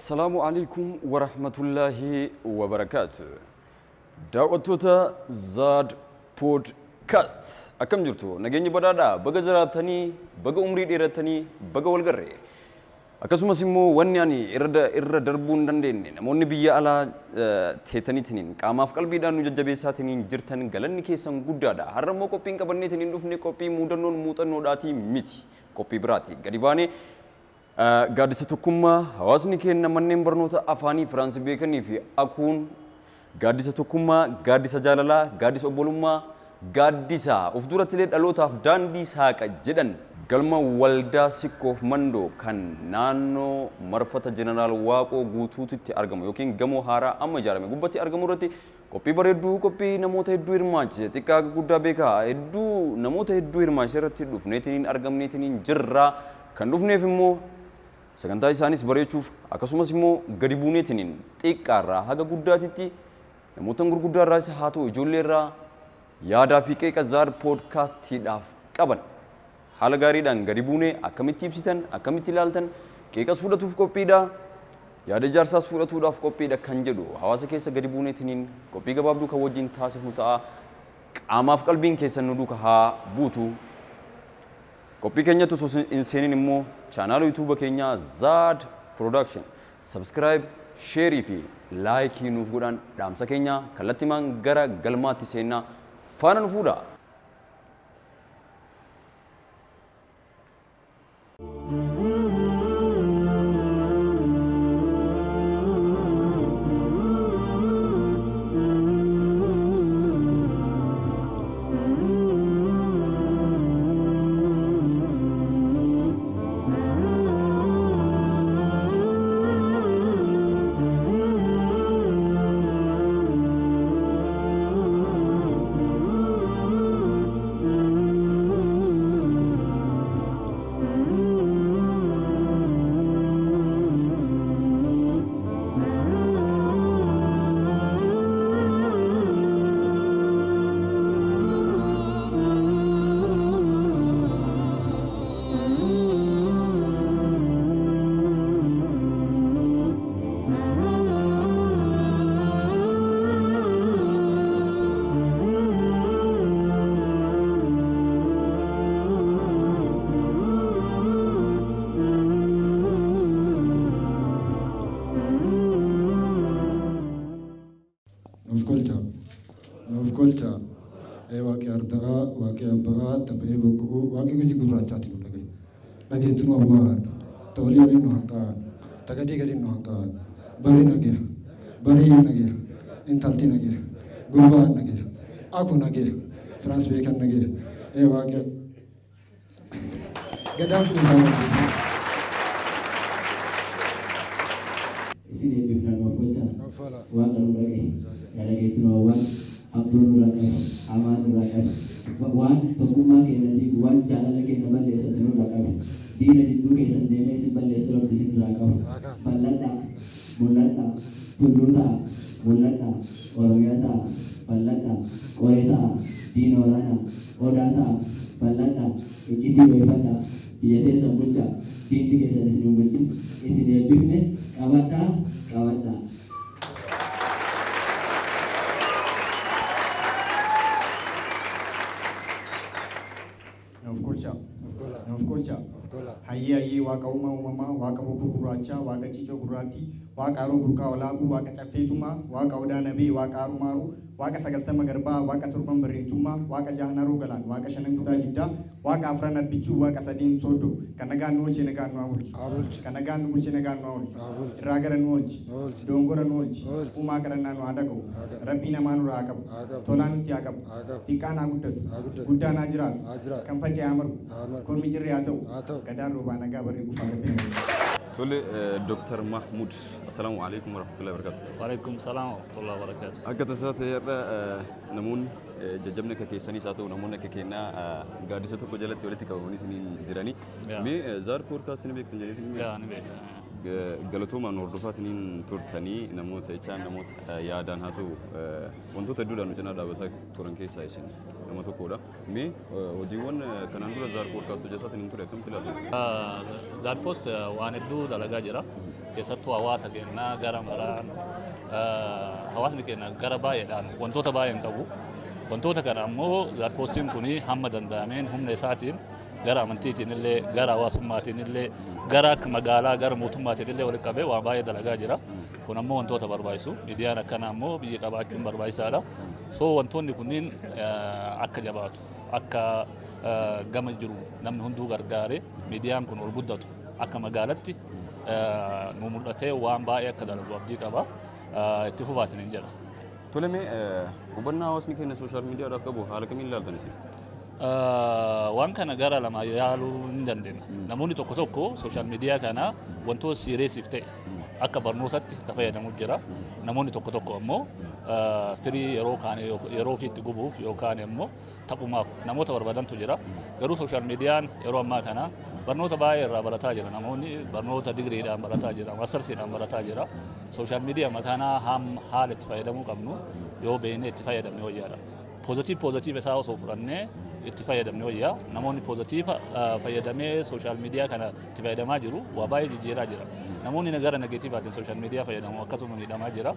Assalamu alaikum wa rahmatullahi wa barakatuh. Daawwattoota Zaad Podcast akkam jirtu nageenyi badhaadhaa baga jiraatanii baga umrii dheeratanii baga walgarree akkasumas immoo wanni ani irra darbuu hin dandeenye namoonni biyya alaa teetaniitiin qaamaaf qalbiidhaan nu jajjabeessaatiin jirtan galanni keessan guddaadha. Har'a immoo qophiin qabanneetiin hin dhufne qophii muudannoon muuxannoodhaatii miti qophii biraati gadi baanee gaaddisa tokkummaa hawaasni keenya manneen barnoota afaanii Firaansii beekanii fi akuun gaaddisa tokkummaa gaaddisa jaalalaa gaaddisa obbolummaa gaaddisa of duratti illee dhalootaaf daandii saaqa jedhan galma waldaa sikkoof mandoo kan naannoo marfata jeneraal waaqoo guutuutti argamu yookiin gamoo haaraa amma ijaarame gubbatti argamu irratti qophii bareedduu qophii namoota hedduu hirmaachise xiqqaa guddaa beekaa hedduu namoota hedduu hirmaachise irratti dhufneetiin argamneetiin jirra kan dhufneef immoo sagantaa isaanis bareechuuf akkasumas immoo gadi buuneetiin xiqqaarraa haga guddaatitti namoota gurguddaarraas haa ta'u ijoolleerraa yaadaa fi qeeqa Zaad Podcastiidhaaf qaban haala gaariidhaan gadi buunee akkamitti ibsitan akkamitti ilaaltan qeeqas fudhatuuf qophiidha yaada ijaarsaas fudhatuudhaaf qophiidha kan jedhu hawaasa keessa gadi buuneetiin qophii gabaabduu kan wajjin taasifnu ta'a qaamaaf qalbiin keessan nu duuka haa buutu. Qophii keenyatti osoo hin seenin immoo chaanaala yuutuuba keenyaa Zaad Production subscribe sheerii fi laayikii nuuf godhan dhaamsa keenya kallattimaan gara galmaatti seennaa faana nu fuudha. Nageetu waan tawli ali no hanka tagadi gadi no hanka bari nage intalti nage gurba nage aku nage France bekan nage waaqe gadaan isini bifna no focha waan nage nageetu no waan Abdul Rakat Ahmad Rakat waan tokkummaa keenyatti waan jaalala keenya balleessatu Rakat diina jidduu keessan deemee isin balleessu rabbi isin irraa qabu balladha mul'adha tulluu ta'a mul'adha oromiyaa ta'a balladha qoree ta'a diina waraana odaa ta'a balladha iccitii beeffadha biyya teessan bulchaa diinni keessan isin hin bulchin isin eebbifne qabadha. Of course, hayyi waaqa uumamaa waaqa bokkuu gurraacha waaqa ciicoo gurraatti waaqa aroo burqaa olaakuu waaqa caffeetumaa waaqa odaa nabee waaqa arumaaru waaqa sagaltama garbaa waaqa torban barreentummaa waaqa jahanaruu galaan waaqa shanan kutaa jiddaa waaqa afran abbichuu waaqa sadeen sooddoo kan nagaan nu oolche nagaan nu oolchu kan nagaan nu bulche nagaan nu oolchu irraa gara nu oolchi doongora nu oolchi uumaa qarannaa nu haa dhaga'u rabbii namaa nurraa haa qabu tolaa nutti haa qabu xiqqaan haa guddatu guddaan haa jiraatu kan faca'e haa margu kormi jirre haa ta'u gadaan roobaa nagaa barri gufaa gabbee. Tole Dr. Mahmoud assalamu alaikum warahmatullahi wabarakatuh. Waalaikum salaam warahmatullahi wabarakatuh. Akka tasaa ta'eerra namoonni jajjabna akka keessanii haa ta'u namoonni akka kennaa gaaddisa tokko jalatti walitti qabamanii jiranii. Mee Zaad Podcast ni beektan jedhanii? Yaa ni beektan. galatoomaan hordofaatiin turtanii namoota jechaan namoota yaadaan haa ta'u wantoota hedduudhaan nu cinaa dhaabbataa turan keessaa isin nama tokkodha. Mee hojiiwwan kanaan dura Zaad Podcast hojjetaatiin hin ture akkamitti ilaaltu? Zaad Post waan hedduu dalagaa jira. keessattuu hawaasa keenyaa gara maraan hawaasni keenya gara baay'eedhaan wantoota baay'een qabu. Wantoota kana ammoo zaadpoostiin kun hamma danda'ameen humna isaatiin gara amantiitiin illee gara hawaasummaatiin illee gara magaalaa gara mootummaatiin illee walitti qabee waan baay'ee dalagaa jira. Kun ammoo wantoota barbaachisu. Miidiyaan akkana ammoo biyya qabaachuun barbaachisaadha. So wantoonni kunniin akka jabaatu akka gama jiru namni hunduu gargaaree miidiyaan kun ol guddatu akka magaalatti nu mul'atee waan baay'ee akka dalagu abdii qaba. Itti fufaatiin hin jedha. Toleme hubannaa hawaasni keenya sooshaal miidiyaadhaaf qabu haala kamiin ilaaltan isin? Waan kana gara lama yaaluu hin dandeenya. Namoonni tokko tokko sooshaal miidiyaa kana wantoota siireesiif ta'e akka barnootatti ka fayyadamu jira. Namoonni tokko tokko ammoo firii yeroo ofiitti gubuuf yookaan immoo taphumaaf namoota barbaadantu jira. Garuu sooshaal miidiyaan yeroo ammaa kana barnoota baay'ee irraa barataa jira. Namoonni barnoota digriidhaan barataa jira, maastarsiidhaan barataa jira. Sooshaal miidiyaa makaanaa haala itti fayyadamuu qabnu yoo beeknee itti fayyadamne wayyaadha. Poozitiiva isaa osoo fudhannee itti fayyadamne wayyaa. Namoonni poozitiiva fayyadamee sooshaal miidiyaa kana itti fayyadamaa jiru waa baay'ee jijjiiraa jira. Namoonni gara negatiivaatiin sooshaal miidiyaa fayyadamu akkasuma miidhamaa jira.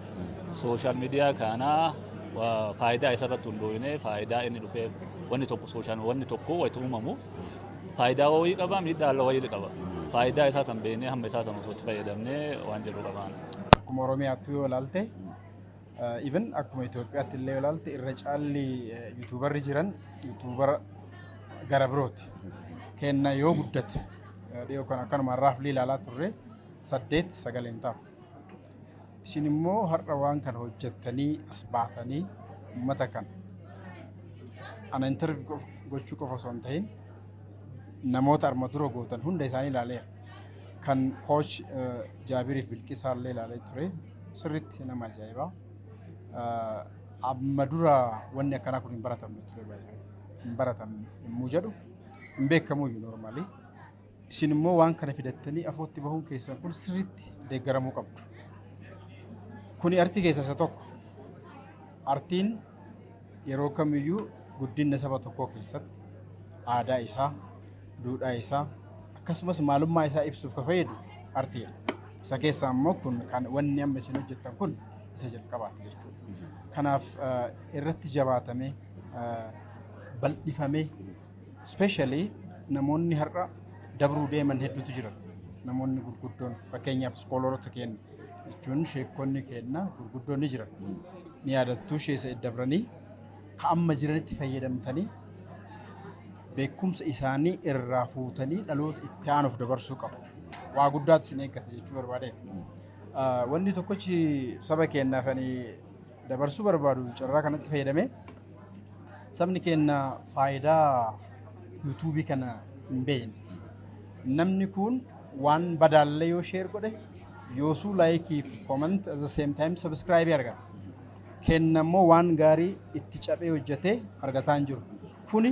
Sooshaal miidiyaa kana faayidaa isarratti hundoofnee faayidaa inni dhufee wanni tokko wayitu uumamu faayidaa wayii qaba miidhaa wayii qaba. Faayidaa isaa san beeknee hamma isaa san osoo itti fayyadamnee waan jedhu qabaan. Akkuma Oromiyaatti yoo ilaalte even akkuma Itoophiyaatti illee yoo ilaalte irra caalli yuutuubarri jiran yuutuubara gara birooti. Kenna yoo guddate dhiyoo kan akkanuma raaflii ilaalaa turre 8-9 ta'a. Isin immoo har'a waan kana hojjettanii as baatanii uummata kan ana interview gochuu qofa osoo hin ta'in namoota arma dura gootan hunda isaanii ilaaleera. Kan Coach Jaabiriif Bilqisaa illee ilaalee ture sirriitti nama ajaa'ibaa. Amma dura wanni akkanaa kun hin baratamne ture baay'ee. Hin baratamne yommuu jedhu hin beekamu iyyuu noormaali. Isin immoo waan kana fidattanii afootti bahuun keessan kun sirriitti deeggaramuu qabdu. Kuni artii keessa isa tokko. Artiin yeroo kamiyyuu guddina saba tokkoo keessatti aadaa isaa, duudhaa isaa akkasumas maalummaa isaa ibsuuf ka fayyadu artiidha. Isa keessaa immoo kun kan wanni amma isin hojjettan kun isa jalqabaati jechuudha. Kanaaf irratti jabaatamee bal'ifamee especially namoonni har'a dabruu deeman hedduutu jiran. Namoonni gurguddoon fakkeenyaaf iskoolorota keenya jechuun sheekonni keenya gurguddoon ni jiran. Ni yaadattuu sheessa dabranii ka amma jiranitti fayyadamtanii beekumsa isaanii irraa fuutanii dhaloota itti aanuuf dabarsuu qabu. Waa guddaatu isin eeggata jechuu barbaade. Wanni tokkochi saba keenyaaf ani dabarsuu barbaadu carraa kanatti fayyadamee sabni keenya faayidaa yuutuubii kana hin beekne. Namni kun waan badaallee yoo sheer godhe yoosuu laayikiif comment at the same time subscribe argata. Kennammoo waan gaarii itti caphee hojjetee argataa hin jiru. Kuni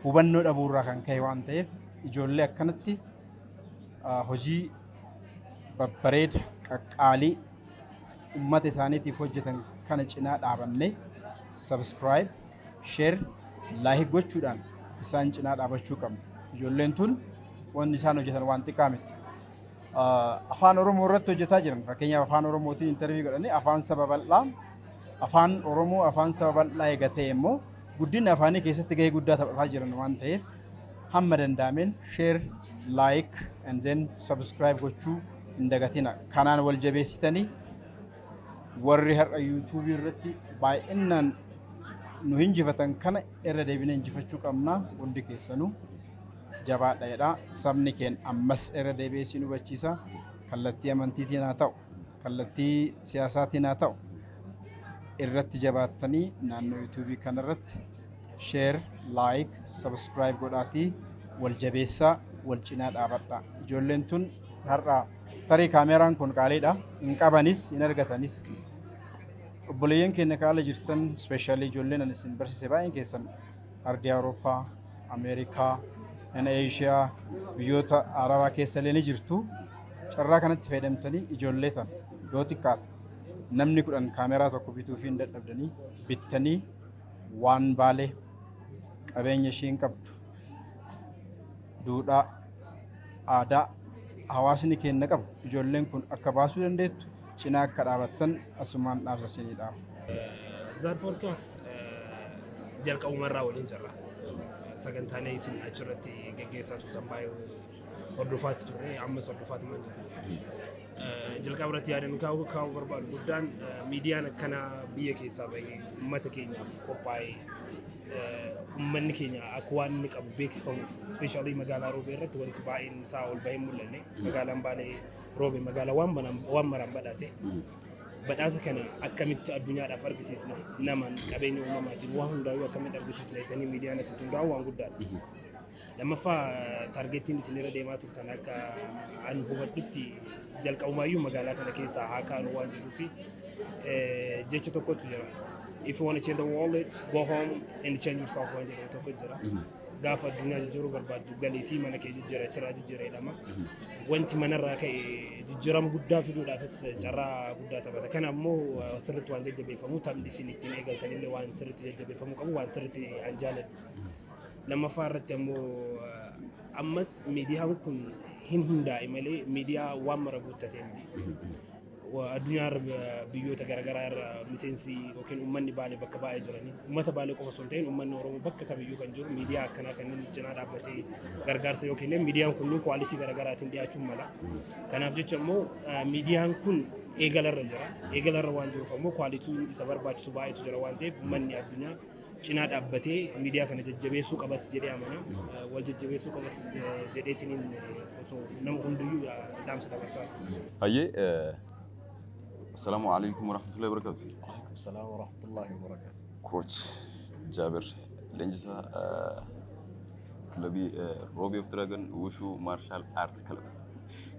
hubannoo dhabuurraa kan ka'e waan ta'eef ijoollee akkanatti hojii babbareeda qaqqaalii uummata isaaniitiif hojjetan kana cinaa dhaabannee subscribe, share, like gochuudhaan isaan cinaa dhaabachuu qabna. Ijoolleen tun wanni isaan hojjetan waan xiqqaa miti. Afaan Oromoo irratti hojjetaa jiran fakkeenyaaf afaan Oromootiin interview godhanii afaan saba bal'aa afaan Oromoo afaan saba bal'aa eegatee immoo guddina afaanii keessatti gahee guddaa taphataa jiran waan ta'eef hamma danda'ameen share, like and then subscribe gochuu hin dagatina. Kanaan wal jabeessitanii warri har'a yuutuubii irratti baay'inaan nu hinjifatan kana irra deebinee injifachuu qabna. Hundi keessanuu jabaadha jedha. Sabni keenya ammas irra deebi'ee isin hubachiisa. Kallattii amantiitiin haa ta'u, kallattii siyaasaatiin haa ta'u irratti jabaattanii naannoo yuutuubii kanarratti share, like, subscribe godhaatii wal jabeessaa, wal cinaa dhaabadha. Ijoolleen tun har'a tarii kaameraan kun qaaliidha. Hin qabanis hin argatanis. Obboleeyyan keenya kaala jirtan speeshaalii ijoolleen ani isin barsiise baay'een keessan ardii Awurooppaa, Ameerikaa, Eeshiyaa, biyyoota Arabaa keessa illee ni jirtu. Carraa kanatti fayyadamtanii ijoollee tan yoo xiqqaate namni 10 kaameraa tokko bituu fi hin dadhabdanii bittanii waan baalee qabeenya ishiin qabdu duudhaa, aadaa, hawaasni keenya qabu ijoolleen kun akka baasuu dandeettu cinaa akka dhaabattan asumaan dhaamsa isinii dhaama. Zaad Podcast jalqabumarraa waliin jirra. Sagantaalee isin achirratti geggeessaa turtan baay'ee hordofaatti ture ammas hordofaatti man jalqaba irratti yaadan kaa'uu barbaadu guddaan miidiyaan akkana biyya keessaa bahee uummata keenyaaf qophaa'ee uummanni keenya akka waan inni qabu beeksifamuuf ispeeshaalii magaalaa Roobee irratti wanti baay'een isaa ol bahee mul'anne magaalaan Baalee Roobee magaalaa waan maraan badhaate badhaasa kana akkamitti addunyaadhaaf argisiisna namaan qabeenya uumamaatiin waan hundaayyuu akkamitti argisiisna jettanii miidiyaan asitti hundaa'u waan guddaadha. Lammaffaa taargeettiin isinirra deemaa turtan akka ani hubadhutti jalqabumaayyuu magaalaa kana keessaa haa kaanu waan jiruu fi jecha tokkotu jira. If you want to change the world, go home and change yourself waan jedhamu tokko jira. Gaafa addunyaa jijjiiruu barbaaddu galiitii mana kee jijjiira ciraa jijjiira jedhama. Wanti manarraa ka'e jijjiirama guddaa fiduudhaafis carraa guddaa taphata. Kana ammoo sirriitti waan jajjabeeffamu taphni isin ittiin eegaltanillee waan sirriitti jajjabeeffamuu qabu waan sirriitti an jaaladhu. Lammaffaa irratti ammoo ammas miidiyaan kun hin hundaa'e malee miidiyaa waan mara guuttatee miti. Addunyaa biyyoota garaagaraa irra miseensi yookiin uummanni Baalee bakka baay'ee jiranii uummata Baalee qofa osoo hin ta'in uummanni Oromoo bakka kamiyyuu kan jiru miidiyaa akkanaa kan inni cinaa dhaabbatee gargaarsa yookiin miidiyaan kun kwaalitii garaagaraatiin dhiyaachuun mala. Kanaaf jecha immoo miidiyaan kun eegalarra jira. Eegalarra waan jiruuf ammoo kwaalitiin isa barbaachisu baay'eetu jira waan ta'eef uummanni addunyaa cinaa dhaabbatee miidiyaa kana jajjabeessuu qabas jedhee amana. Wal jajjabeessuu qabas jedheetiin osoo nama hundiyyuu dhaamsa dabarsaa. Hayyee السلام عليكم ورحمة الله وبركاته. وعليكم السلام ورحمة الله وبركاته. كوتش جابر لنجسا كلبي روبي اوف دراجون وشو مارشال ارت كلب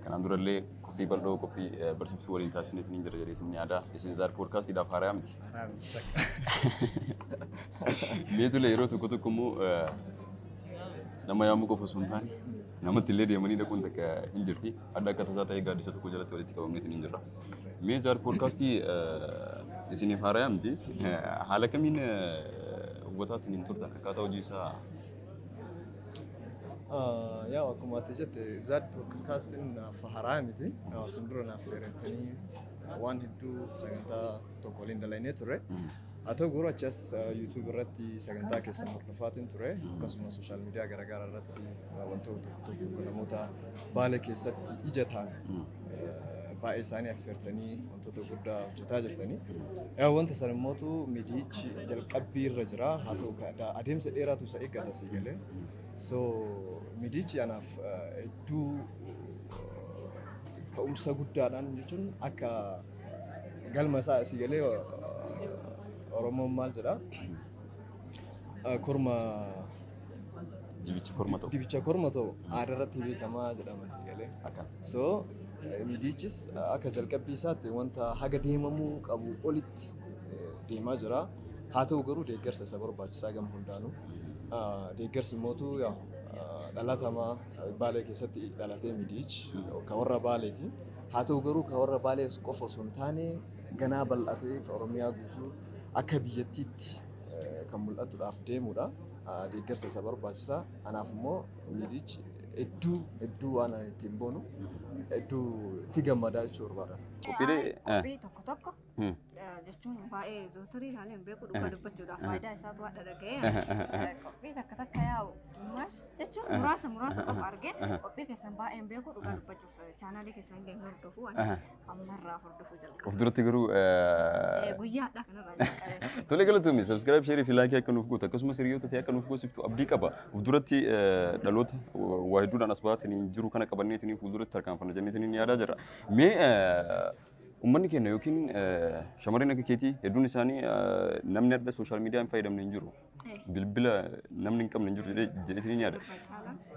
كان عندنا اللي كوبي بلدو كوبي برسيف سوالين تاسفين تنين جرجري تمني عدا اسم زار بودكاست إذا فارامتي. ميتو ليرو تكتو كمو nama yang muka fosun tani nama tile dia mani dah pun tak hinjirti ada kata kata yang gadis satu kujalan tu ada tiga menit hinjira. Mejar podcast di sini Faram di hala kami ni buat apa ni turun kata uji sa. Ya aku mati je Zad podcast in Faram itu sendiri na ferentani one itu saganta tokolin dalam itu re. Atau guru achas YouTube irratti sagantaa keessan hordofaatiin ture akkasuma social media garaagaraa irratti wantoota tokko namoota Baalee keessatti ija ta'an baay'ee isaanii affeertanii wantoota guddaa hojjetaa jirtanii wanta sana immoo miidiyichi jalqabbii irra jira haa ta'u adeemsa dheeraatu isa eeggata si galee so miidiyichi anaaf hedduu ka'umsa guddaadhaan jechuun akka galma isaa si galee Oromoo maal jedha korma dibicha korma ta'u aadaa irratti beekamaa jedhama si galee so miidiyichis akka jalqabbii isaatti wanta haga deemamuu qabu olitti deemaa jira haa ta'u garuu deeggarsa isa barbaachisaa gama hundaanuu deeggarsi mootu dhalatamaa Baalee keessatti dhalatee miidiyichi kan warra Baaleeti haa ta'u garuu kan warra Baalee qofa osoo hin taane ganaa bal'atee Oromiyaa guutuu akka biyyattiitti kan mul'atuudhaaf deemudha. Deeggarsa isa barbaachisaa. Anaaf immoo miidiyichi hedduu waan ittiin boonu hedduu itti gammadaa jechuu barbaada. Qophii tokko jechuun baay'ee zootarii ilaalee beeku dhugaa dubbachuudhaaf faayidaa isaatu waan dhaga'ee qophii takka yaa'u diimash jechuun muraasa qofa argee qophii keessan baay'een beeku dhugaa dubbachuuf chaanaalii keessan illee hordofu waan ammarraa hordofuu jalqabu. Of duratti garuu guyyaadha kanarraa jalqabee. Tole galatoomi subscribe share fi like akka nuuf gootu akkasumas hiriyoota ta'e akka nuuf goosiftu abdii qaba. Of duratti dhaloota waa hedduudhaan as baatiin jiru kana qabanneetiin fuulduratti tarkaanfanna jenneetiin yaadaa jira. Mee ummanni keenya yookiin shamarreen akka keetii hedduun isaanii namni adda sooshaal miidiyaan fayyadamne hin jiru. Bilbila namni hin qabne hin jiru jedheetiin yaada.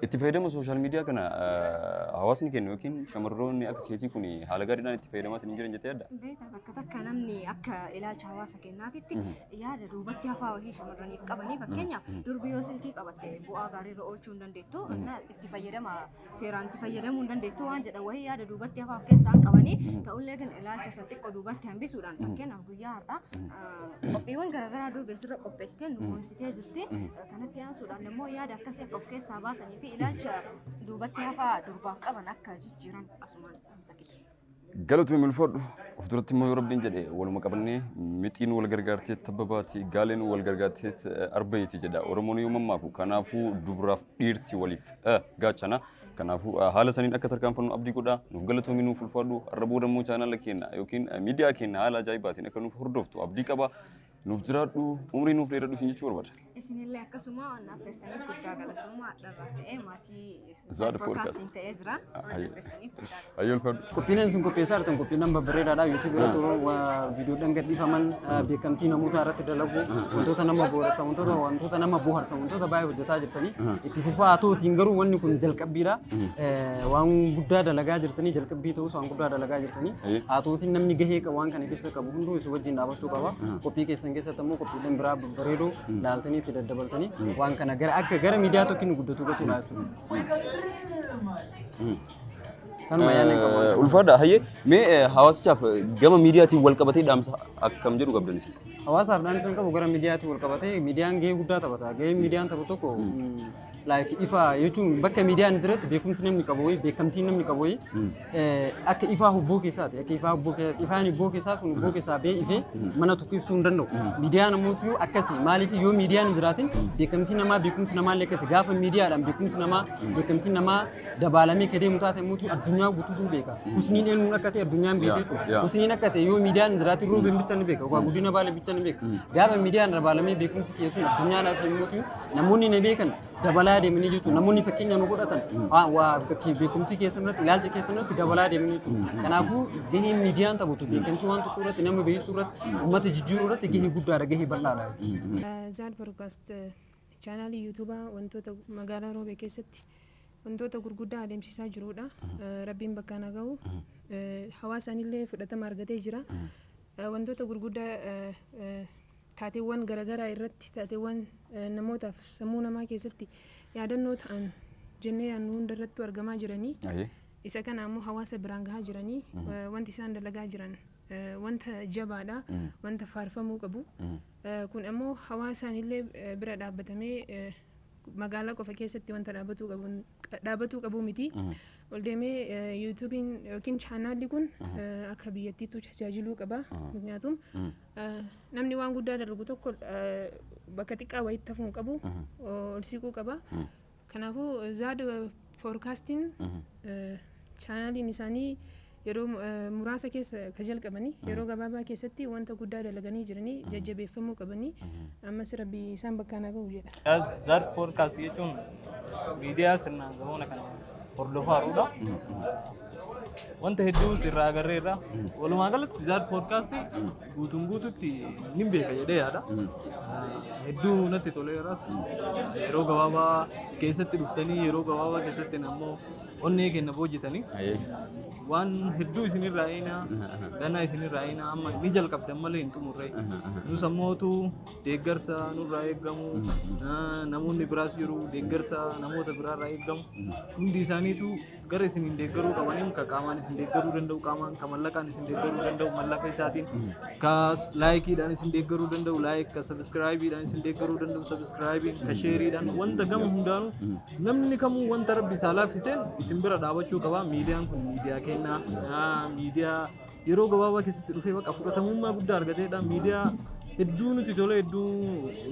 Itti fayyadama sooshaal miidiyaa kana hawaasni keenya yookiin shamarroonni akka keetii kun haala gaariidhaan itti fayyadamaatiin hin jiran jettee yaadda? Takka namni akka ilaalcha hawaasa keenyaatitti yaada duubatti hafaa wahii shamarraniif qabanii fakkeenyaaf durbi yoo silkii qabatte bu'aa gaariirra oolchuu hin dandeettu itti fayyadama seeraan itti fayyadamuu hin dandeettu waan jedhan wahii yaada duubatti hafaaf keessaan qabanii ta'ullee kan ilaalcha san xiqqoo duubatti hambisuudhaan fakkeenyaaf guyyaa har'aa qophiiwwan garaagaraa durbeessirra qopheessitee nu ibsitee jirti. Kanatti aansuudhaan immoo yaada akkasii akka of keessaa baasanii fi ilaalcha duubatti hafaa durbaaf qaban akka jijjiiran asumaan ibsa. Galatu milfoodhu of duratti immoo yoo rabbiin jedhe waluma qabannee mixiin wal gargaartee tabbabaati gaaleen wal gargaartee arbayeeti jedha Oromoon yoo mammaaku kanaafuu dubaraaf dhiirti waliif gaachana kanaafuu haala saniin akka tarkaanfannu abdii godha nuuf galatoomi nuuf ulfaadhu har'a booda immoo chaanaala keenya yookiin miidiyaa keenya haala ajaa'ibaatiin akka nuuf hordoftu abdii qaba nuuf jiraadhu umrii nuuf dheeradhu isin jechuu barbaada. Isinillee akkasuma waan affeertaniif guddaa galatoomaa dharraa ta'ee maatii Zaad Podcast ta'ee jira. Ayyol fadhu. Qophiileen sun qopheessaa jirtan qophiin nama babbareedaadha. YouTube irratti viidiyoodhaan gadhiifaman beekamtii namoota irratti dalagu wantoota nama booressa wantoota nama boharsa wantoota baay'ee hojjetaa jirtanii itti fufaa haa ta'uutiin garuu wanni kun jalqabbiidha. Waan guddaa dalagaa jirtanii jalqabbii ta'us waan guddaa dalagaa jirtanii haa ta'uutiin namni gahee waan kana keessa qabu hunduu isin wajjin dhaabachuu qaba. Qophii keessan keessatti immoo qophiileen biraa babbareedoo laaltanii itti daddabaltanii waan kana akka gara miidiyaa tokkiin guddatu gochuu laatu. Ulfaadha hayyee mee hawaasichaaf gama miidiyaatiin wal qabatee dhaamsa akkam jedhu qabdanis. Hawaasaaf dhaamsa qabu gara miidiyaatiin wal qabatee miidiyaan gahee guddaa taphata. Gahee miidiyaan taphatu tokko ifa jechuun bakka miidiyaan jiretti beekumsi namni qabu beekamtiin namni qabu akka ifaa hubboo keessaati. Akka ifaa hubboo keessaa ifaan hubboo keessaa sun hubboo keessaa bee ifee mana tokko ibsuu hin danda'u. Miidiyaan ammoo akkasii maaliif yoo miidiyaan hin jiraatin beekamtiin namaa beekumsi namaallee akkasii gaafa miidiyaadhaan beekumsi namaa beekamtiin namaa dabalamee kadeemu taate immoo addunyaa guutuutu beeka. Husniin eenyuun akka ta'e addunyaan beekeetu. Husniin akka ta'e yoo miidiyaan hin jiraatin roobeen bittan ni beeka. Guddina baalee bittan ni beeka. Gaafa miidiyaan dabalamee beekumsi keessuun addunyaadhaaf immoo namoonni ni beekan dabalaa deemanii jirtu namoonni fakkeenya nu godhatan waa beekumtii keessatti ilaalcha keessatti dabalaa deemanii jirtu kanaafuu gahee miidiyaan taphatu beekamtii waan tokko irratti nama beeksisuu irratti uummata jijjiiruu irratti gahee guddaadha gahee bal'aadha. Zaad Podcast chaanaalii yuutuubaa wantoota magaalaa Roobee keessatti wantoota gurguddaa adeemsisaa jirudha. Rabbiin bakka na gahu hawaasaanillee fudhatama argatee jira. Wantoota gurguddaa taateewwan garaagaraa irratti taateewwan namootaaf sammuu namaa keessatti yaadannoo ta'an jennee yaadnu hundarrattuu argamaa jiranii isa kana ammoo hawaasa biraan gahaa jiranii wanti isaan dalagaa jiran wanta jabaadha wanta faarfamuu qabu kun ammoo hawaasaanillee bira dhaabbatamee magaalaa qofa keessatti wanta dhaabbatuu qabu miti. Ol deemee yuutuubiin yookiin chaanaalli kun akka biyyattiitu tajaajiluu qaba. ምክንያቱም namni waan guddaa dalagu tokko bakka xiqqaa wayitti hafuu qabu ol siquu qaba. Kanaafuu Zaad Podcast chaanaaliin isaanii yeroo muraasa keessa ka jalqabanii yeroo gabaabaa keessatti wanta guddaa dalaganii jiranii jajjabeeffamuu qabanii ammas rabbi isaan bakka na gahu jedha. Zaad Podcast jechuun miidiyaa sirnaan gamoona kana hordofaarudha. Wanta hedduu sirraa agarreerra. Walumaa galatti Zaad Podcast guutuun guututti nin beeka jedhee yaada. Hedduu natti toleeras. Yeroo gabaabaa keessatti dhuftanii yeroo gabaabaa keessatti ammoo onnee kenna boojjitanii waan hedduu isinirraa eena ganaa isinirraa eena amma ni jalqabdan malee hin xumurre. Nus ammootu deeggarsa nurraa eeggamu namoonni biraas jiru deeggarsa namoota biraarraa eeggamu hundi isaaniitu gara isin deeggaruu qabaniin ka qaamaan isin deeggaruu danda'u qaamaan ka mallaqaan isin deeggaruu danda'u mallaqa isaatiin ka laayikiidhaan isin deeggaruu danda'u laayik ka sabskraayibiidhaan isin deeggaruu danda'u sabskraayibiin ka sheeriidhaan wanta gama hundaanuu namni kamuu wanta rabbi isaa laaffiseen isin bira dhaabachuu qaba. Miidiyaan kun miidiyaa kennaa miidiyaa yeroo gabaabaa keessatti dhufee bakka fudhatamummaa guddaa argateedha. Miidiyaa hedduu nuti tole hedduu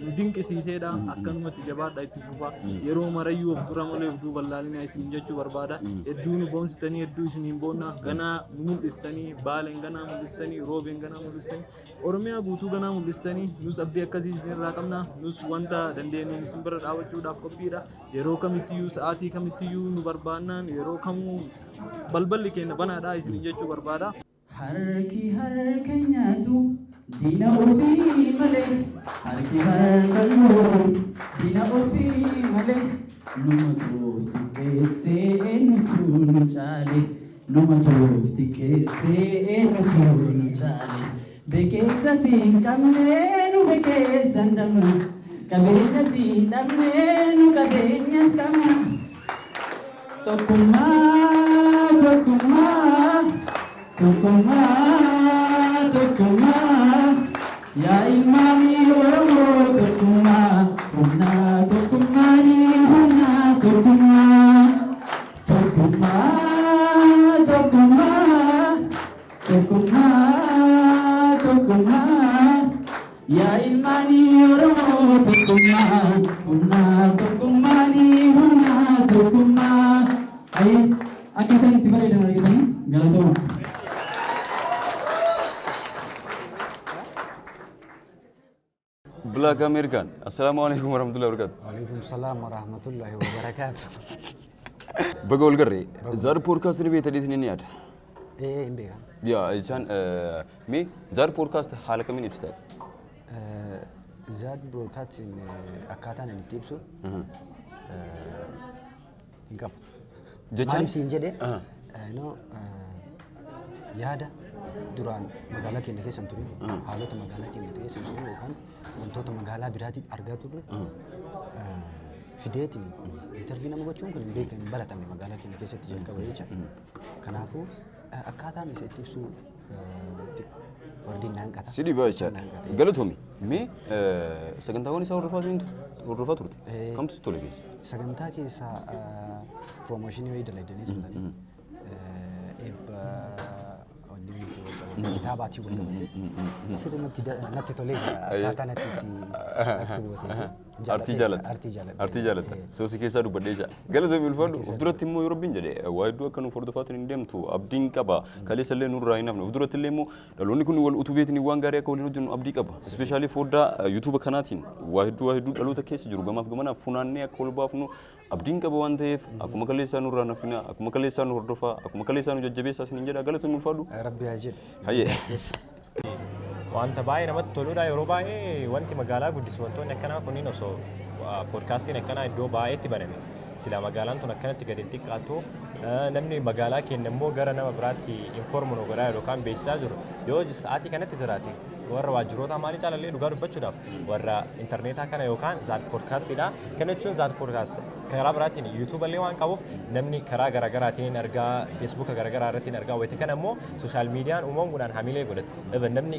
nu dinqisiiseedha. Akkanumatti jabaadha itti fufa yeroo marayyuu of dura malee of duuba laalinaa isin jechuu barbaada. Hedduu nu boonsitanii hedduu isin hin boonna ganaa nu mul'istanii baaleen ganaa mul'istanii roobeen ganaa mul'istanii Oromiyaa guutuu ganaa mul'istanii nus abdii akkasii isinirraa qabna. Nus wanta dandeenyu isin bira dhaabachuudhaaf qophiidha. Yeroo kamittiyuu sa'aatii kamittiyuu nu barbaannaan yeroo kamuu balballi keenya banaadha isin jechuu barbaada. Harki harka nyaatu diina ofii malee harki harka nyaatu diina ofii malee numa toofti keessee nutu nu caale numa toofti keessee nutu nu caale bekeessa siin qabne nu bekeessa hin dhabna qabeenya siin dhabne nu qabeenyas qabna tokkummaa tokkummaa. Tukuma, ya imani oromo tukuma. tokkummaa yaa ilmaanii Oromoo tokkummaa humnaa tokkummaanii humnaa tokkummaa. Akka isaan itti bareedan argitanii galatooma. Black American. Assalamualaikum warahmatullahi wabarakatuh. Waalaikumsalam warahmatullahi wabarakatuh. Baga walgarre zar podcast ni beeta dhitni ni ada. Hin beeka. Ya isaan me zar podcast haala kamiin ibsita? Zar podcast akkaataan inni itti ibsu hin qabu. Maaliif siin jedhee yaada duraan magaalaa keenya keessa hin turin haalota magaalaa keenya keessa hin turin yookaan wantoota magaalaa biraatii argaa turre fideetiin intervii nama gochuun kun hin beekan hin baratamne magaalaa keenya keessatti jalqaba jecha. Kanaafuu akkaataan isa itti ibsuu wardiin naan qata. Sidii baay'aadha. Galatoomi mee sagantaawwan isaa hordofaa turte kamtu tole keessa? Sagantaa keessaa promooshinii wayii dalaydanii turtanii eebba kitaabaatti wal qabatee sirriitti natti tolee akkaataa natti gootee. Artii jaalatta. Soosii keessaa dubbadhee jira. Galatoomi ulfaadhu. Of duratti immoo yoo rabbiin jedhe waa hedduu akka nuuf hordofaatiin hin deemtu abdiin qaba. Kaleessa illee nurraa hin hafne. Of duratti illee immoo dhaloonni kun wal utubeetiin waan gaarii akka waliin hojjennu abdii qaba. Ispeeshaalii foddaa yuutuuba kanaatiin waa hedduu dhaloota keessa jiru gamaaf gamanaaf funaannee akka wal baafnu abdiin qaba waan ta'eef akkuma kaleessaa nurraa nafina akkuma kaleessaa nu hordofaa akkuma kaleessaa nu jajjabeessaa isin jedha. Galatoomi ulfaadhu. Rabbi haa jedhu. Hayyee. Wanta baay'ee namatti toludha yeroo baay'ee wanti magaalaa guddisu wantoonni akkanaa kunniin osoo poodkaastiin akkanaa iddoo baay'eetti baname sila magaalaan tun akkanatti gadi xiqqaatu namni magaalaa keenya immoo gara nama biraatti informu nu godhaa yookaan beeksisaa jiru yoo sa'aatii kanatti jiraate warra waajjiroota maalii caalallee dhugaa dubbachuudhaaf warra intarneetaa kana yookaan zaat poodkaastiidha. Kana jechuun zaat poodkaast karaa biraatiin yuutuuballee waan qabuuf namni karaa garaagaraatiin argaa feesbuuka garaagaraa irratti argaa wayita kana immoo sooshaal miidiyaan uumamuudhaan hamilee godhate. Even namni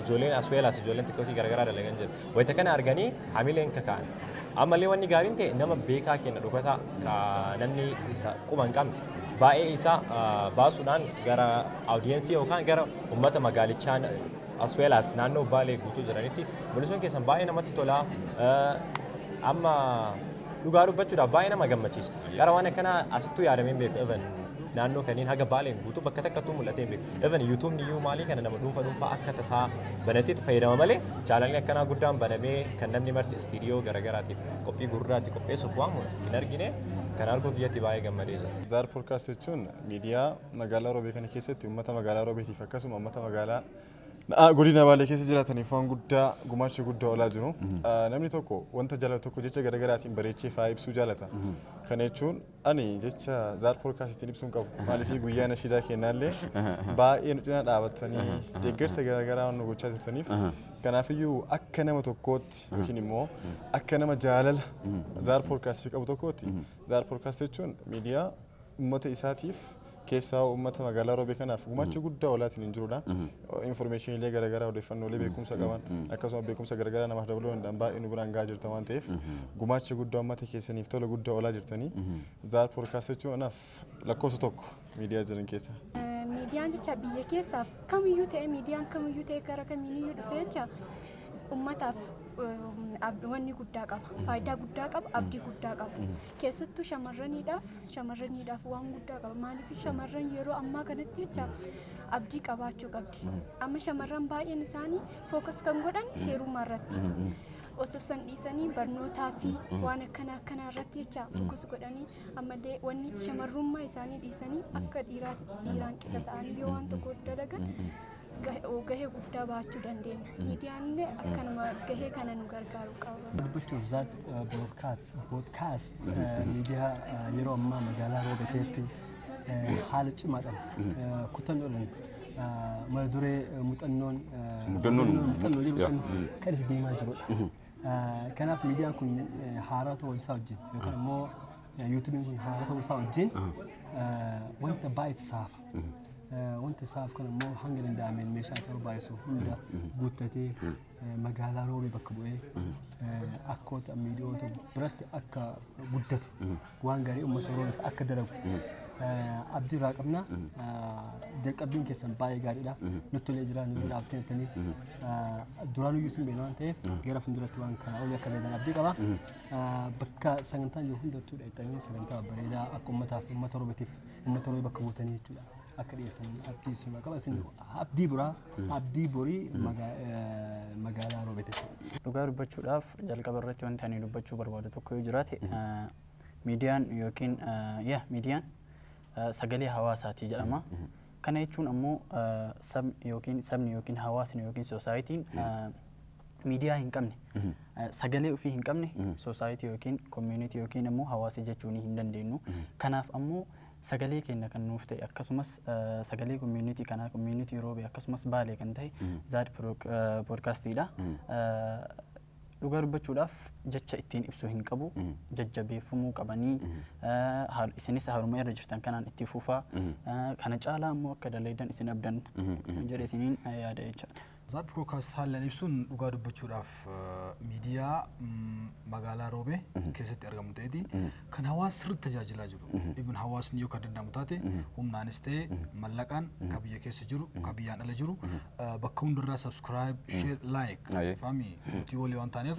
ijoolleen asweelaas ijoolleen tiktookii garaagaraa dalagan jiru wayita kana arganii hamileen kaka'an. Ammallee wanni gaariin ta'e nama beekaa kenna dhugataa namni isa quba hin qabne baay'ee isaa baasuudhaan gara audiyensii yookaan gara uummata magaalichaan as well as naannoo baalee guutuu jiranitti mul'isuun keessan baay'ee namatti tola. Amma dhugaa dubbachuudhaaf baay'ee nama gammachiisa. Gara waan akkanaa asittuu yaadamee beeku even naannoo kanneen haga baaleen guutuu bakka takkattuu mul'atee beeku. Even yuutuubni iyyuu maalii kana nama dhuunfaa akka tasaa banateetti fayyadama malee chaalalli akkanaa guddaan banamee kan namni marti istiidiyoo garaagaraatiif qophii gurraatti qopheessuuf waamu hin argine. Kan arguu kiyyatti baay'ee gammadeessa. Zaar poodkaast jechuun miidiyaa magaalaa Roobee kana keessatti uummata magaalaa Roobeetiif akkasuma uummata magaalaa godina Baalee keessa jiraataniif waan guddaa gumaacha guddaa oolaa jiru. Namni tokko wanta jaalatu tokko jecha garaagaraatiin bareechee fa'aa ibsuu jaalata. Kana jechuun ani jecha zaar poodkaastiin ibsuun qabu. Maaliif guyyaa nashiidaa kennaallee baay'ee nu cina dhaabatanii deeggarsa garaagaraa waan nu gochaa jirtaniif. Kanaafiyyuu akka nama tokkootti yookiin immoo akka nama jaalala zaar poodkaastii qabu tokkootti zaar poodkaastii jechuun miidiyaa uummata isaatiif keessaa uummata magaalaa Roobee kanaaf gumaacha guddaa oolaatiin hin jirudha. Informeeshiniilee garaagaraa odeeffannoolee beekumsa qaban akkasuma beekumsa garaagaraa namaaf dabaluu danda'an baay'ee nu biraan gahaa jirta waan ta'eef gumaacha guddaa uummata keessaniif tola guddaa oolaa jirtanii zaar poodkaastii jechuun anaaf lakkoofsa tokko miidiyaa jiran keessa. Miidiyaan jecha biyya keessaaf kamiyyuu ta'e miidiyaan kamiyyuu ta'e gara kamiiniyyuu dhufe jecha uummataaf wanni guddaa qaba faayidaa guddaa qaba abdii guddaa qaba keessattuu shamarraniidhaaf waan guddaa qaba maaliif shamarran yeroo ammaa kanatti jecha abdii qabaachuu qabdi amma shamarran baay'een isaanii fookas kan godhan heerumaa irratti osoo san dhiisanii barnootaa fi waan akkanaa irratti jecha fookas godhanii ammallee wanni shamarrummaa isaanii dhiisanii akka dhiiraan qixa ta'anii yoo waan tokko dalagan gahee guddaa baachuu dandeenya. Miidiyaan illee akkanuma gahee kana nu gargaaru qaba. Dubbachuuf zaat poodkaast miidiyaa yeroo ammaa magaalaa Roobeetti haala cimaadhaan kutannoodhaan mata duree muuxannoo kan itti deemaa jirudha. Kanaaf miidiyaan kun haaraa ta'uu isaa wajjin yookaan immoo yuutuubiin kun haaraa ta'uu isaa wajjin wanta baay'ee saafa. Wanti isaaf kan immoo hanga danda'ameen meeshaa isa barbaachisu hunda guuttatee magaalaa Roobee bakka bu'ee akkoota miidiyoota biratti akka guddatu waan gaarii uummata Roobeef akka dalagu abdii irraa qabna jalqabbiin keessan baay'ee gaariidha nutti tolee jira nu dhaabtanii duraanuyyuu isin beekna waan ta'eef gara fuulduratti waan kana olii akka beekan abdii qaba bakka sagantaan jiru hundattuu dhaqxanii sagantaa bareedaa akka uummataaf uummata Oromootiif uummata Oromoo bakka buutanii jechuudha akka dhiyeessan abdii isin qaba isin abdii biraa abdii borii magaalaa Oromootiif. Dhugaa dubbachuudhaaf jalqaba irratti wanti ani dubbachuu barbaadu tokko yoo jiraate miidiyaan yookiin miidiyaan sagalee hawaasaati jedhama. Kana jechuun ammoo sabni yookiin hawaasni yookiin soosaayitiin miidiyaa hin qabne sagalee ofii hin qabne soosaayitii yookiin koomiyuniitii yookiin ammoo hawaasa jechuun hin dandeenyu. Kanaaf ammoo sagalee keenya kan nuuf ta'e akkasumas sagalee koomiyuniitii kanaa koomiyuniitii Roobee akkasumas Baalee kan ta'e Zaad poodkaastiidha. Dhugaa dubbachuudhaaf jecha ittiin ibsuu hin qabu jajjabeeffamuu qabanii isinis haruma irra jirtan kanaan itti fufaa kana caalaa ammoo akka daleedan isin abdan jedhe isiniin yaada jechaadha. Zaad poodkaast haalaan ibsuun dhugaa dubbachuudhaaf miidiyaa magaalaa Roobee keessatti argamu ta'eeti kan hawaasa sirriitti tajaajilaa jiru. Ibn hawaasni yoo kan danda'amu taate humnaanis ta'e mallaqaan kan biyya keessa jiru kan biyyaan ala jiru bakka hundarraa subscribe share like faami nuti walii waan taaneef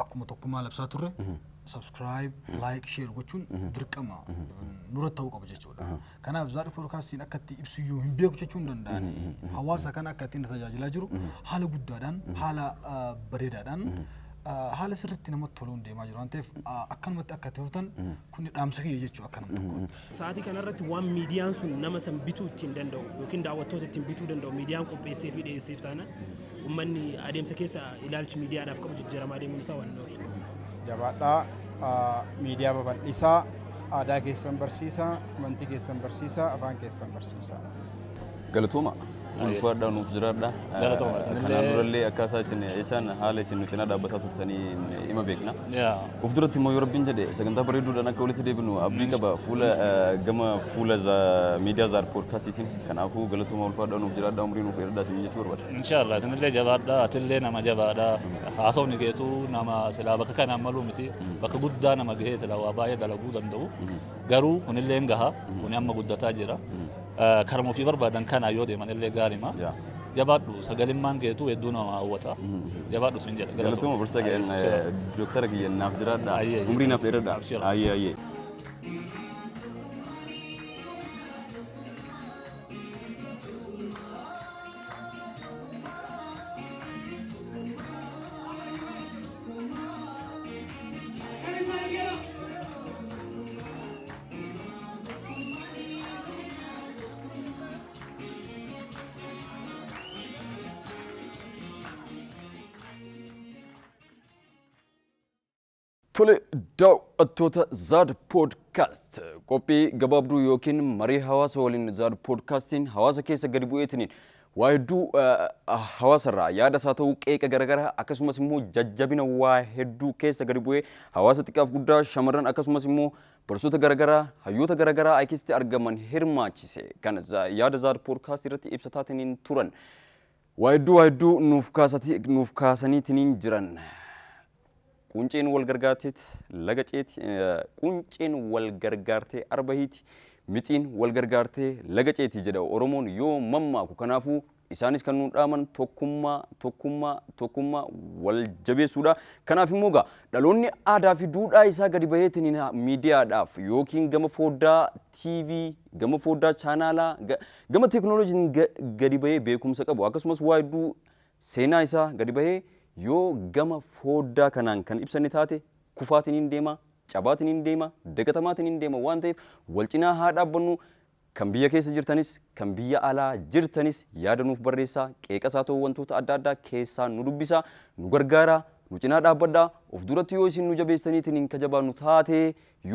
akkuma tokkummaa labsaa turre subscribe like share gochuun dirqama nurra ta'uu qaba jechuudha. Kanaaf Zaad poodkaastiin akka itti ibsu iyyuu hin beeku jechuu hin danda'an hawaasa kana akka ittiin tajaajilaa jiru haala guddaadhaan haala bareedaadhaan haala sirriitti namatti toluun deemaa jiru waan ta'eef akkanumatti akka itti fuftan kun dhaamsa kiyya jechuu akka nama tokkotti. Sa'aatii kanarratti waan miidiyaan sun nama san bituu ittiin danda'u yookiin daawwattoota ittiin bituu danda'u miidiyaan qopheessee fi dhiyeesseef taana uummanni adeemsa keessa ilaalchi miidiyaadhaaf qabu jijjiiramaa deemuun isaa waan na'udha. Jabaadhaa miidiyaa babal'isaa aadaa keessan barsiisaa amantii keessan barsiisaa afaan keessan barsiisaa. Galatooma ulfaadhaa nuuf jiraadha. Kanaan durallee akkaataa isin jechaan haala isin nu cinaa dhaabbataa turtanii ima beekna. Of duratti immoo yoo rabbiin jedhe sagantaa bareeduudhaan akka walitti deebinu abdii qaba gama fuula miidiyaa Zaad poodkaastiitiin. Kanaafuu galatooma ulfaadhaa nuuf jiraadhaa umrii nuuf dheeradhaa isin jechuu barbaada. Inshaallah isinillee jabaadhaa atillee nama jabaadhaa haasawni keetuu nama silaa bakka kanaan maluu miti bakka guddaa nama gahee silaa waa baay'ee dalaguu danda'u garuu kunillee gaha kuni amma guddataa jira. Karma ofii barbaadan kana yoo deeman illee gaarima. Jabaadhu sagalimmaan keetuu hedduu nama hawwata. Jabaadhu sin jedha. Galatooma bulsa Dooktara kiyya naaf jiraadha. Umrii naaf dheeradha. Ayyee. Tole daawwattoota Zaad poodkaast qophii gabaabduu yookiin marii hawaasa waliin Zaad poodkaastiin hawaasa keessa gadi bu'eetiniin waa hedduu hawaasarraa yaada isaa ta'uu qeeqa garaagaraa akkasumas immoo jajjabina waa hedduu keessa gadi bu'ee hawaasa xiqqaaf guddaa shamarran akkasumas immoo barsoota garaagaraa hayyoota garaagaraa keessatti argaman hirmaachise kan yaada Zaad poodkaast irratti ibsataatiniin turan waa hedduu nuuf kaasaniitiniin jiran. Qunceen wal gargaarteet laga ceeti qunceen wal gargaartee arbahiiti mixiin wal gargaartee laga ceeti jedha Oromoon yoo mammaaku kanaafuu isaanis kan nuun dhaaman tokkummaa wal jabeessuudha. Kanaaf immoo gaa dhaloonni aadaa fi duudhaa isaa gadi baheetiin miidiyaadhaaf yookiin gama fooddaa TV gama fooddaa chaanaalaa gama teekinooloojiin gadi bahee beekumsa qabu akkasumas waa hedduu seenaa isaa gadi bahee yoo gama fooddaa kanaan kan ibsanne taate kufaatiin hin deema cabaatiin hin deema dagatamaatiin hin deema waan ta'eef wal cinaa haa dhaabbannu kan biyya keessa jirtanis kan biyya alaa jirtanis yaada nuuf barreessaa qeeqasaa ta'uu wantoota adda addaa keessaa nu dubbisaa nu gargaaraa nu cinaa dhaabbadhaa of duratti yoo isin nu jabeessaniitiin hin kajabaannu taate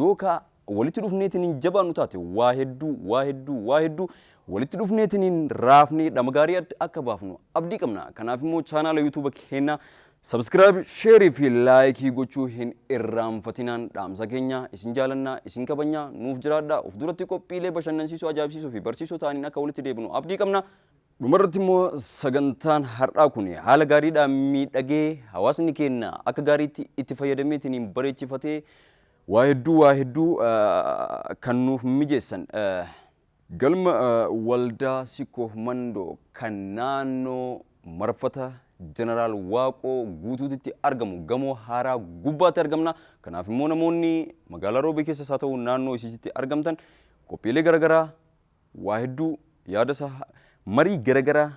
yookaan walitti dhufneetiin hin jabaannu taate waa hedduu walitti dhufneetiin raafnee dhama gaarii akka baafnu abdii qabna. Kanaaf immoo chaanaala yuutuuba keenya subscribe share fi like gochuu hin irraanfatinaan dhaamsa keenya isin jaalannaa isin kabajnaa nuuf jiraadhaa of duratti qophiilee bashannansiisoo ajaa'ibsiisoo fi barsiisoo ta'aniin akka walitti deebinu abdii qabna. Dhumarratti immoo sagantaan har'aa kun haala gaariidhaan miidhagee hawaasni keenya akka gaariitti itti fayyadameetiin bareechifatee waa hedduu kan nuuf mijeessan galma waldaa Sikkoof Mandoo kan naannoo marfata jeneraal Waaqoo guutuutti argamu gamoo haaraa gubbaatti argamna. Kanaaf immoo namoonni magaalaa Roobee keessas haa ta'u naannoo isiitti argamtan qophiilee garaagaraa waa hedduu yaada isaa marii garaagaraa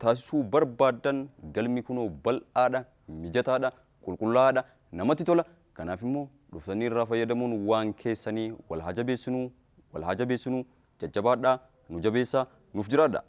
taasisuu barbaadan galmi kunoo bal'aadha, mijataadha, qulqullaa'aadha, namatti tola. Kanaaf immoo dhuftanii irraa fayyadamuun waan keessanii wal haa jabeessinuu, jajjabaadhaa, nu jabeessaa, nuuf jiraadha.